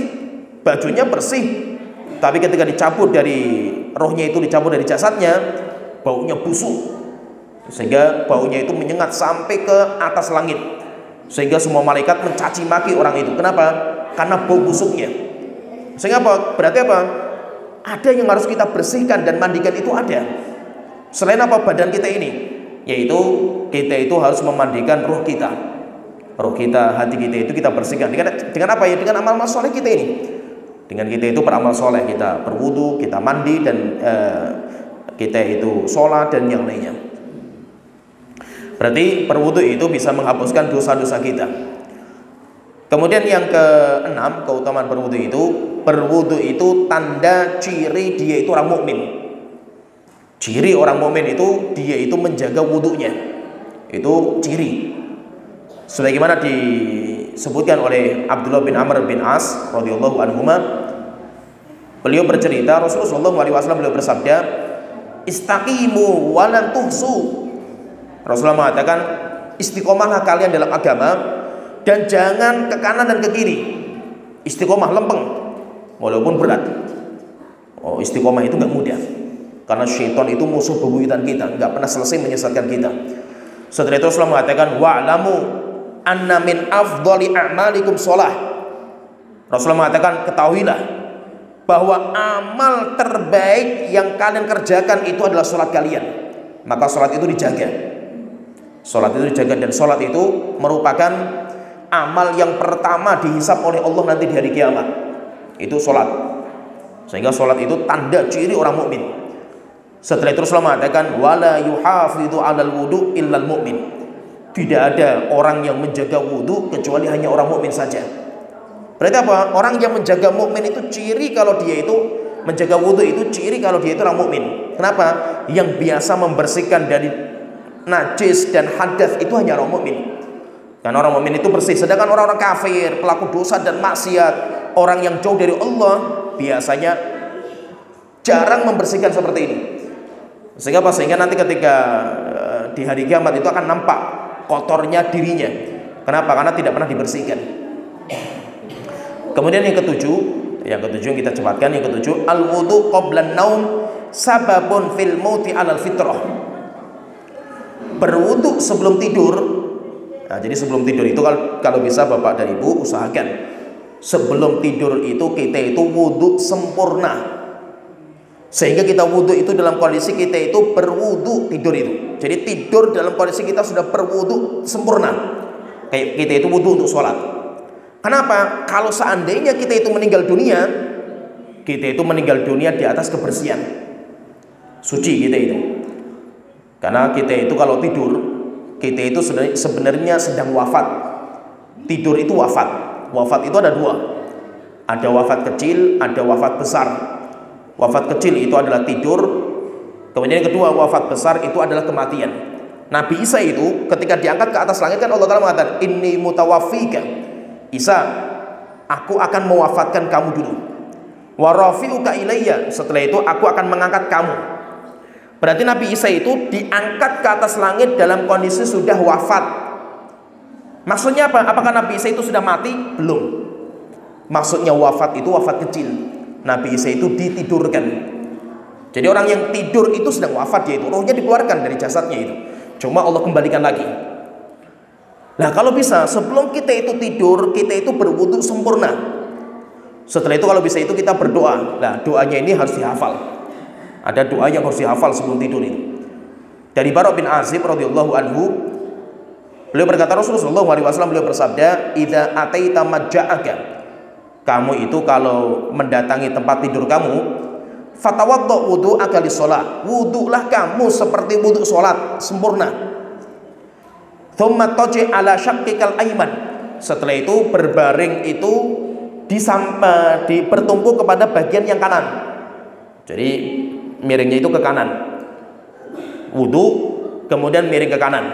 [SPEAKER 2] bajunya bersih, tapi ketika dicabut dari rohnya itu, dicabut dari jasadnya, baunya busuk. Sehingga baunya itu menyengat sampai ke atas langit, sehingga semua malaikat mencaci maki orang itu. Kenapa? Karena bau busuknya. Sehingga apa? Berarti apa? Ada yang harus kita bersihkan dan mandikan itu ada. Selain apa? Badan kita ini, yaitu kita itu harus memandikan roh kita. Roh kita, hati kita itu kita bersihkan. Dengan apa ya? Dengan amal soleh kita ini. Dengan kita itu beramal soleh, kita berwudu, kita mandi, dan kita itu sholat dan yang lainnya. Berarti berwudu itu bisa menghapuskan dosa-dosa kita. Kemudian yang keenam, keutamaan berwudu itu tanda ciri dia itu orang mukmin. Ciri orang mukmin itu dia itu menjaga wudunya. Itu ciri. Sebagaimana disebutkan oleh Abdullah bin Amr bin As radhiyallahu anhuma, beliau bercerita, Rasulullah SAW beliau bersabda, istaqimu wa lan tuhsu. Rasulullah mengatakan, istiqomahlah kalian dalam agama dan jangan ke kanan dan ke kiri. Istiqomah lempeng walaupun berat. Istiqomah itu nggak mudah. Karena syaitan itu musuh bebuyutan kita, nggak pernah selesai menyesatkan kita. Setelah itu Rasulullah mengatakan, wa'lamu anna min afdhali a'malikum shalah. Rasulullah mengatakan, ketahuilah bahwa amal terbaik yang kalian kerjakan itu adalah sholat kalian. Maka sholat itu dijaga. Sholat itu dijaga, dan sholat itu merupakan amal yang pertama dihisab oleh Allah nanti di hari kiamat. Itu sholat. Sehingga sholat itu tanda ciri orang mukmin. Setelah itu Rasulullah mengatakan, wala yuhafidhu 'alal wudu' illal mu'min. Tidak ada orang yang menjaga wudu kecuali hanya orang mukmin saja. Berarti apa? Orang yang menjaga mukmin itu ciri kalau dia itu menjaga wudu itu ciri kalau dia itu orang mukmin. Kenapa? Yang biasa membersihkan dari najis dan hadas itu hanya orang mukmin. Karena orang mukmin itu bersih. Sedangkan orang-orang kafir, pelaku dosa dan maksiat, orang yang jauh dari Allah biasanya jarang membersihkan seperti ini. Sehingga apa? Sehingga nanti ketika di hari kiamat itu akan nampak kotornya dirinya. Kenapa? Karena tidak pernah dibersihkan. Kemudian yang ketujuh yang kita cepatkan, yang ketujuh, al-wudu qablan naum sababun fil mauti 'alal fitrah. Berwudu sebelum tidur. Nah, jadi sebelum tidur itu kalau bisa Bapak dan Ibu usahakan sebelum tidur itu kita itu wudu sempurna. Sehingga kita wudu itu dalam kondisi kita itu berwudu tidur itu. Jadi tidur dalam kondisi kita sudah berwudu sempurna. Kayak kita itu wudu untuk sholat. Kenapa? Kalau seandainya kita itu meninggal dunia di atas kebersihan, suci kita itu. Karena kita itu kalau tidur, kita itu sebenarnya sedang wafat. Tidur itu wafat. Wafat itu ada dua. Ada wafat kecil, ada wafat besar. Wafat kecil itu adalah tidur. Kemudian yang kedua, wafat besar itu adalah kematian. Nabi Isa itu ketika diangkat ke atas langit kan Allah Ta'ala mengatakan, inni mutawaffika. Isa, aku akan mewafatkan kamu dulu. Wa rafi'uka ilayya. Setelah itu aku akan mengangkat kamu. Berarti Nabi Isa itu diangkat ke atas langit dalam kondisi sudah wafat. Maksudnya apa? Apakah Nabi Isa itu sudah mati? Belum. Maksudnya wafat itu wafat kecil. Nabi Isa itu ditidurkan. Jadi orang yang tidur itu sedang wafat, dia itu rohnya dikeluarkan dari jasadnya itu. Cuma Allah kembalikan lagi. Nah, kalau bisa sebelum kita itu tidur, kita itu berwudu sempurna. Setelah itu kalau bisa itu kita berdoa. Nah, doanya ini harus dihafal. Ada doa yang harus dihafal sebelum tidur itu. Dari Bara' bin Azib radhiyallahu anhu, beliau berkata, Rasulullah SAW beliau bersabda, "Idza ataita majja'aka." Kamu itu kalau mendatangi tempat tidur kamu, fatawadda wudu'aka lis-shalah. Wudulah kamu seperti wudu salat sempurna. Thumma taji ala syaqqikal aiman. Setelah itu berbaring itu bertumpu kepada bagian yang kanan. Jadi miringnya itu ke kanan. Wudu kemudian miring ke kanan.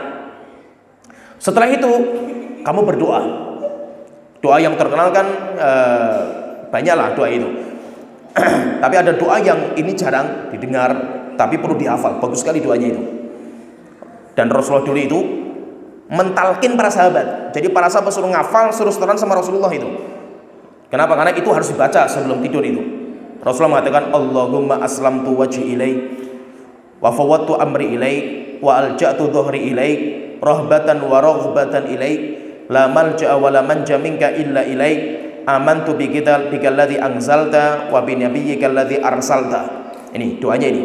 [SPEAKER 2] Setelah itu kamu berdoa. Doa yang terkenal kan banyaklah doa itu. Tapi ada doa yang ini jarang didengar tapi perlu dihafal. Bagus sekali doanya itu. Dan Rasulullah dulu itu mentalkin para sahabat. Jadi para sahabat suruh ngafal, suruh setoran sama Rasulullah itu. Kenapa? Karena itu harus dibaca sebelum tidur itu. Rasulullah mengatakan, Allahumma aslamtu wajhi ilaik wa fawwadtu amri ilaik wa alja'tu dhuhri ilaik rahbatan wa raghbatan ilaik la malja'a wa la manja minka illa ilaik amantu bika alladhi anzalta wa bi nabiyyika alladhi arsalta. Ini doanya ini.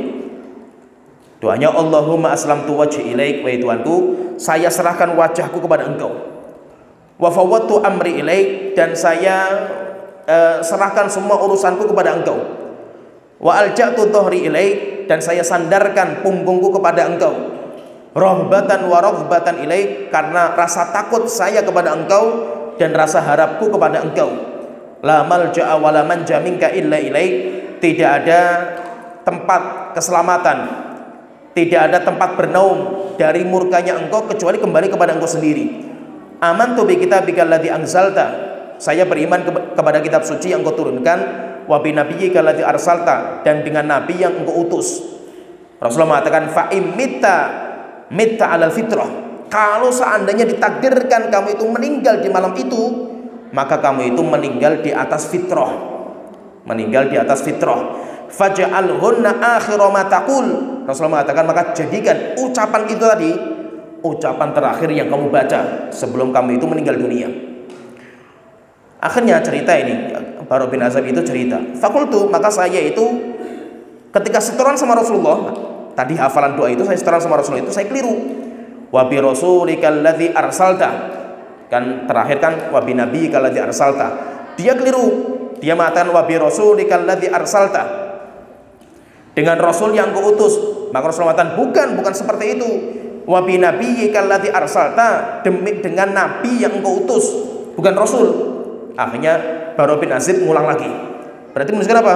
[SPEAKER 2] Doanya Allahumma aslamtu wajhi ilaik, wahai Tuhanku, saya serahkan wajahku kepada Engkau. Wa fawwadtu amri ilaik, dan saya serahkan semua urusanku kepada Engkau. Wa alja'tu dhuhri ilaik, dan saya sandarkan punggungku kepada Engkau. Rahbatan wa raghbatan ilaik, karena rasa takut saya kepada Engkau dan rasa harapku kepada Engkau. La malja'a wa la manja minka illa ilaik, tidak ada tempat keselamatan, tidak ada tempat bernaung dari murkanya Engkau kecuali kembali kepada Engkau sendiri. Amantu bi kitabika alladzi anzalta, saya beriman kepada kitab suci yang Engkau turunkan, wa bi nabiyyika alladzi arsalta, dan dengan nabi yang Engkau utus. Rasulullah mengatakan, fa mitta alal fitrah. Kalau seandainya ditakdirkan kamu itu meninggal di malam itu, maka kamu itu meninggal di atas fitrah. Meninggal di atas fitrah. Faj'alhunna akhira ma taqul. Rasulullah mengatakan, maka jadikan ucapan itu tadi ucapan terakhir yang kamu baca sebelum kamu itu meninggal dunia. Akhirnya cerita ini, Bara bin Azib itu cerita, fakultu, maka saya itu ketika setoran sama Rasulullah, tadi hafalan doa itu saya setoran sama Rasulullah itu saya keliru. Wa bi rasulikal ladzi arsalta, kan terakhir kan wa bi nabiyyikal ladzi arsalta. Dia keliru. Dia mengatakan wa bi rasulikal ladzi arsalta, dengan rasul yang kau utus. Maka Rasulullah mengatakan bukan seperti itu. Wa bi nabiyyikal ladzi arsalta, dengan nabi yang kau utus, bukan rasul. Akhirnya Bara bin Azib ngulang lagi. Berarti menunjukkan apa?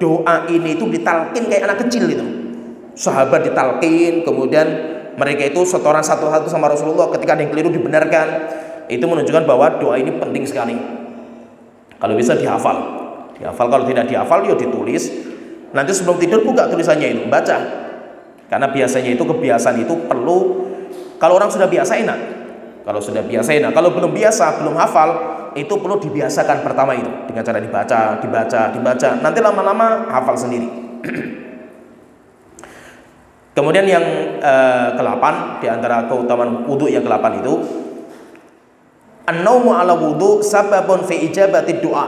[SPEAKER 2] Doa ini itu ditalkin kayak anak kecil itu. Sahabat ditalkin, kemudian mereka itu setoran satu-satu sama Rasulullah. Ketika ada yang keliru dibenarkan. Itu menunjukkan bahwa doa ini penting sekali. Kalau bisa dihafal. Kalau tidak dihafal ya ditulis. Nanti sebelum tidur buka tulisannya itu, baca. Karena biasanya itu kebiasaan itu perlu. Kalau orang sudah biasa enak. Kalau belum biasa, belum hafal, itu perlu dibiasakan pertama itu dengan cara dibaca. Nanti lama-lama hafal sendiri. Kemudian yang ke-8 di antara keutamaan wudu yang ke-8 itu, an-naumu ala wudu sababun fi ijabati du'a.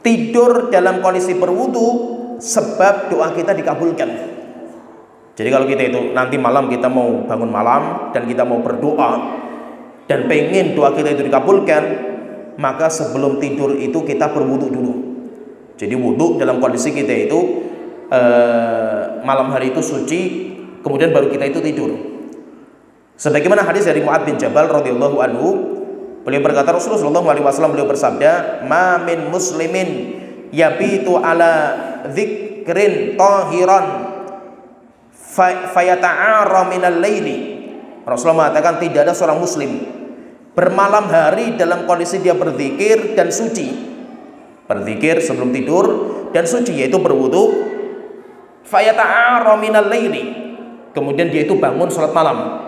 [SPEAKER 2] Tidur dalam kondisi berwudu sebab doa kita dikabulkan. Jadi kalau kita itu nanti malam kita mau bangun malam dan kita mau berdoa dan pengen doa kita itu dikabulkan, maka sebelum tidur itu kita berwudu dulu. Jadi wudu dalam kondisi kita itu malam hari itu suci, kemudian baru kita itu tidur. Sebagaimana hadis dari Mu'adz bin Jabal radhiyallahu anhu, beliau berkata, Rasulullah SAW beliau bersabda, "Ma min muslimin yabitu ala dzikrin tahiran fayata'ara minal laili." Rasulullah mengatakan tidak ada seorang muslim bermalam hari dalam kondisi dia berzikir dan suci. Berzikir sebelum tidur dan suci, yaitu berwudu. Fayata'ara minal laili, kemudian dia itu bangun salat malam.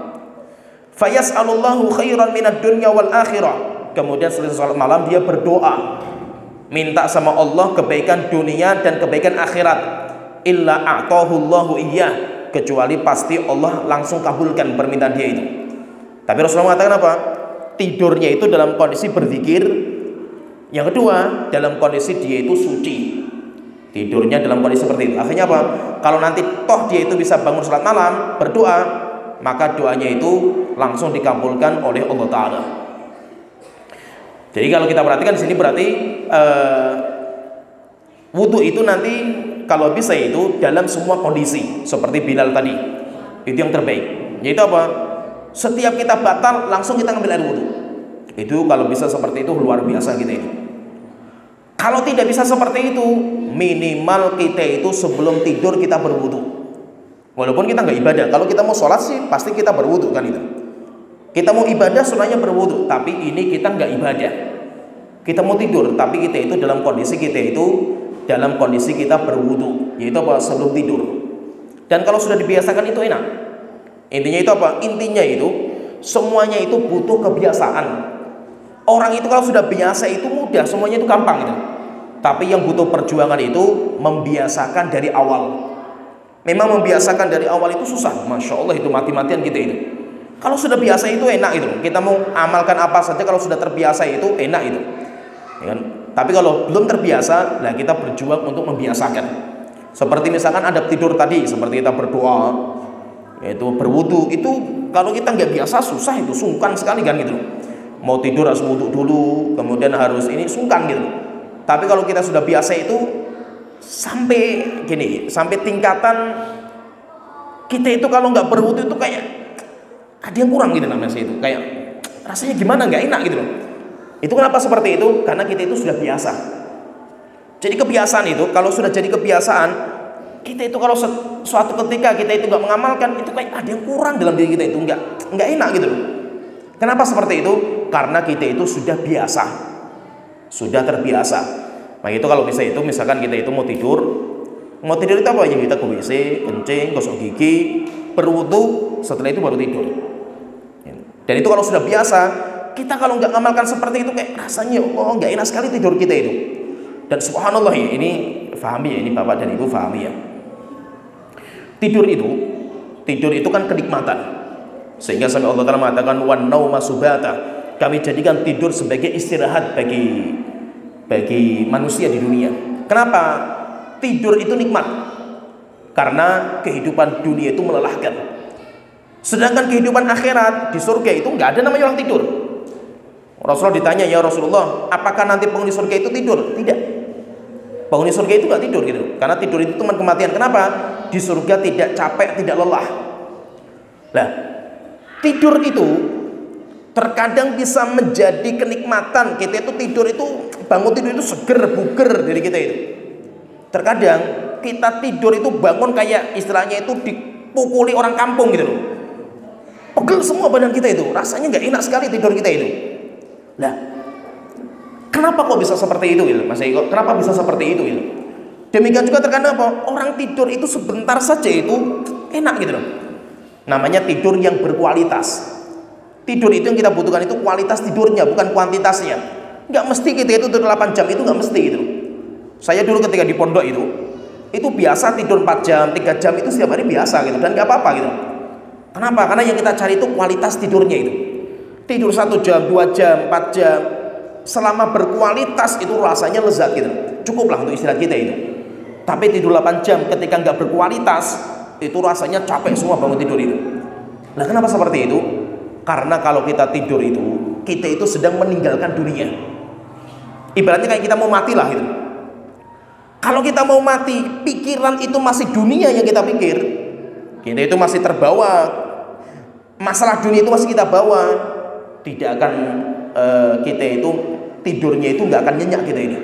[SPEAKER 2] Fayas'alullahu khairan minad dunya wal akhirah, kemudian selesai salat malam dia berdoa minta sama Allah kebaikan dunia dan kebaikan akhirat. Illa a'tahullahu iyyah, kecuali pasti Allah langsung kabulkan permintaan dia itu. Tapi Rasulullah mengatakan apa? Tidurnya itu dalam kondisi berzikir. Yang kedua, dalam kondisi dia itu suci. Tidurnya dalam kondisi seperti itu. Akhirnya apa? Kalau nanti toh dia itu bisa bangun salat malam, berdoa, maka doanya itu langsung dikabulkan oleh Allah Ta'ala. Jadi kalau kita perhatikan di sini berarti wudu itu nanti kalau bisa itu dalam semua kondisi, seperti Bilal tadi. Itu yang terbaik. Yaitu apa? Setiap kita batal langsung kita ngambil air wudu. Itu kalau bisa seperti itu luar biasa kita ini. Kalau tidak bisa seperti itu, minimal kita itu sebelum tidur kita berwudu. Walaupun kita nggak ibadah, kalau kita mau sholat sih pasti kita berwudu kan itu. Kita mau ibadah sunahnya berwudu, tapi ini kita nggak ibadah. Kita mau tidur, tapi kita itu dalam kondisi kita berwudu, yaitu apa? Sebelum tidur. Dan kalau sudah dibiasakan itu enak. Intinya itu apa? Intinya itu semuanya itu butuh kebiasaan. Orang itu kalau sudah biasa itu mudah, semuanya itu gampang gitu. Tapi yang butuh perjuangan itu membiasakan dari awal. Memang membiasakan dari awal itu susah. Masya Allah itu mati-matian kita itu. Kalau sudah biasa itu enak itu. Kita mau amalkan apa saja kalau sudah terbiasa itu enak itu. Ya kan? Tapi kalau belum terbiasa, nah kita berjuang untuk membiasakan. Seperti misalkan adab tidur tadi, seperti kita berdoa, yaitu berwudu, itu kalau kita nggak biasa susah itu, sungkan sekali kan gitu. Mau tidur harus wudu dulu, kemudian harus ini, sungkan gitu. Tapi kalau kita sudah biasa itu sampai gini, sampai tingkatan kita itu kalau nggak berwudu itu kayak ada yang kurang gitu namanya itu, kayak rasanya gimana, nggak enak gitu loh. Itu kenapa seperti itu? Karena kita itu sudah biasa. Jadi kebiasaan itu kalau sudah jadi kebiasaan, kita itu kalau suatu ketika kita itu nggak mengamalkan, itu kayak ada yang kurang dalam diri kita itu, nggak enak gitu loh. Kenapa seperti itu? Karena kita itu sudah biasa, sudah terbiasa. Nah itu kalau bisa itu, misalkan kita itu mau tidur itu apa ya? Kita ke WC, kencing, gosok gigi, berwudu, setelah itu baru tidur. Dan itu kalau sudah biasa, kita kalau nggak ngamalkan seperti itu kayak rasanya Allah nggak enak sekali tidur kita itu. Dan subhanallah ya, ini fahami ya, ini bapak dan ibu fahami ya. Tidur itu kan kenikmatan. Sehingga sampai Allah Ta'ala mengatakan wan nauma subata. Kami jadikan tidur sebagai istirahat bagi manusia di dunia. Kenapa? Tidur itu nikmat. Karena kehidupan dunia itu melelahkan. Sedangkan kehidupan akhirat di surga itu nggak ada namanya orang tidur. Rasulullah ditanya, ya Rasulullah, apakah nanti penghuni surga itu tidur? Tidak. Penghuni surga itu nggak tidur gitu. Karena tidur itu teman kematian. Kenapa? Di surga tidak capek, tidak lelah. Nah, tidur itu terkadang bisa menjadi kenikmatan. Kita itu tidur itu, bangun tidur itu seger, buger dari kita itu. Terkadang kita tidur itu bangun kayak istilahnya itu dipukuli orang kampung gitu loh. Pegel semua badan kita itu, rasanya nggak enak sekali tidur kita itu. Nah, kenapa kok bisa seperti itu gitu, Mas Eko? Kenapa bisa seperti itu gitu? Demikian juga terkadang apa? Orang tidur itu sebentar saja itu enak gitu loh. Namanya tidur yang berkualitas. Tidur itu yang kita butuhkan itu kualitas tidurnya, bukan kuantitasnya. Nggak mesti kita itu tidur 8 jam, itu nggak mesti gitu. Saya dulu ketika di pondok itu biasa tidur 4 jam, 3 jam itu setiap hari biasa gitu, dan nggak apa-apa gitu. Kenapa? Karena yang kita cari itu kualitas tidurnya itu. Tidur 1 jam, 2 jam, 4 jam, selama berkualitas itu rasanya lezat gitu. Cukuplah untuk istirahat kita itu. Tapi tidur 8 jam ketika nggak berkualitas, itu rasanya capek semua bangun tidur itu. Nah, kenapa seperti itu? Karena kalau kita tidur itu, kita itu sedang meninggalkan dunia. Ibaratnya kayak kita mau mati lah gitu. Kalau kita mau mati, pikiran itu masih dunia yang kita pikir. Kita itu masih terbawa, masalah dunia itu masih kita bawa. Tidak akan kita itu tidurnya itu nggak akan nyenyak kita ini,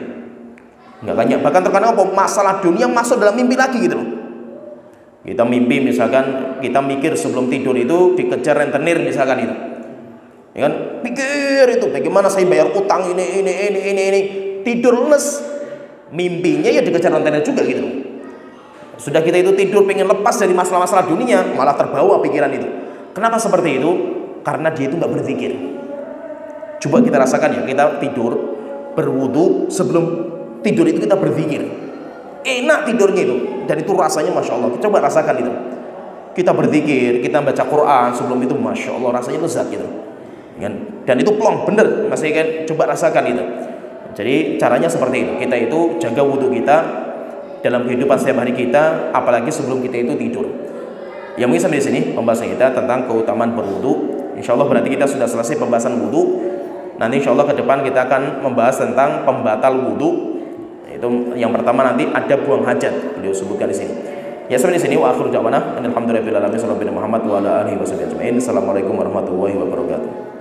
[SPEAKER 2] nggak akan nyenyak. Bahkan terkadang apa, masalah dunia masuk dalam mimpi lagi gitu loh. Kita mimpi misalkan kita mikir sebelum tidur itu dikejar rentenir misalkan itu, ya kan? Pikir itu bagaimana saya bayar utang ini. Tidur les, mimpinya ya dikejar rentenir juga gitu loh. Sudah kita itu tidur pengen lepas dari masalah-masalah dunia, malah terbawa pikiran itu. Kenapa seperti itu? Karena dia itu nggak berzikir. Coba kita rasakan ya, kita tidur berwudu, sebelum tidur itu kita berzikir. Enak tidurnya itu, dan itu rasanya masya Allah. Coba rasakan itu. Kita berzikir, kita baca Quran sebelum itu, masya Allah rasanya lezat gitu. Dan itu plong bener, masih kan? Coba rasakan itu. Jadi caranya seperti itu. Kita itu jaga wudu kita dalam kehidupan setiap hari kita, apalagi sebelum kita itu tidur. Ya mungkin sampai di sini pembahasan kita tentang keutamaan berwudu. Insya Allah berarti kita sudah selesai pembahasan wudu. Nanti insya Allah ke depan kita akan membahas tentang pembatal wudu. Itu yang pertama nanti ada buang hajat, beliau sebutkan di sini. Ya sampai di sini wa akhiru da'wana alhamdulillahirabbil alamin sallallahu alaihi Muhammad wa ala alihi wasallam. Assalamualaikum warahmatullahi wabarakatuh.